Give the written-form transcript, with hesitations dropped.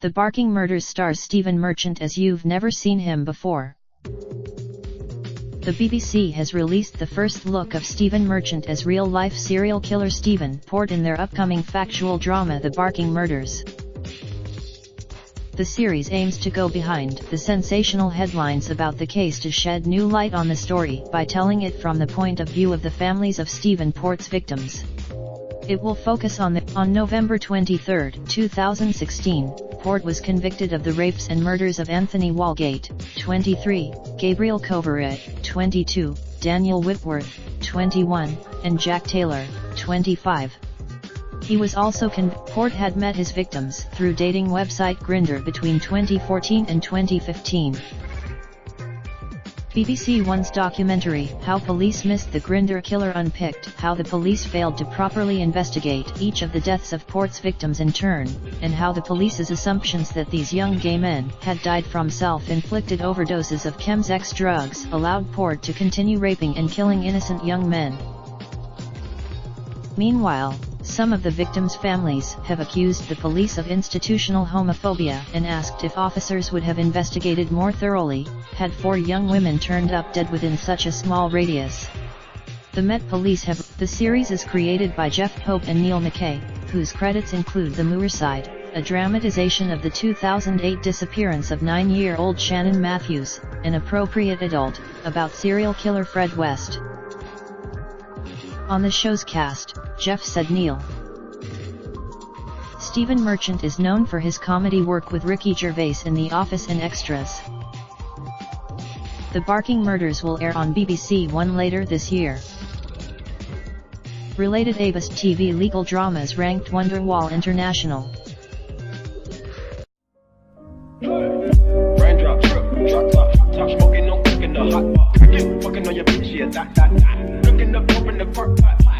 The Barking Murders stars Stephen Merchant as You've Never Seen Him Before. The BBC has released the first look of Stephen Merchant as real-life serial killer Stephen Port in their upcoming factual drama The Barking Murders. The series aims to go behind the sensational headlines about the case to shed new light on the story by telling it from the point of view of the families of Stephen Port's victims. It will focus on November 23, 2016, Port was convicted of the rapes and murders of Anthony Walgate, 23, Gabriel Coverett, 22, Daniel Whitworth, 21, and Jack Taylor, 25. He was also Port had met his victims through dating website Grindr between 2014 and 2015. BBC One's documentary, How Police Missed the Grindr Killer, unpicked how the police failed to properly investigate each of the deaths of Port's victims in turn, and how the police's assumptions that these young gay men had died from self-inflicted overdoses of chemsex drugs allowed Port to continue raping and killing innocent young men. Meanwhile, some of the victims' families have accused the police of institutional homophobia and asked if officers would have investigated more thoroughly, had 4 young women turned up dead within such a small radius. The Met Police have. The series is created by Jeff Pope and Neil McKay, whose credits include The Moorside, a dramatization of the 2008 disappearance of 9-year-old Shannon Matthews, an appropriate adult, about serial killer Fred West. On the show's cast, Jeff said Neil. Stephen Merchant is known for his comedy work with Ricky Gervais in The Office and Extras. The Barking Murders will air on BBC One later this year. Related ABS TV legal dramas ranked Wonderwall International. Raindrop, drop top, smoking, no cooking the hot pot. Fucking on your bitch, yeah, that. Looking up, open the park pot.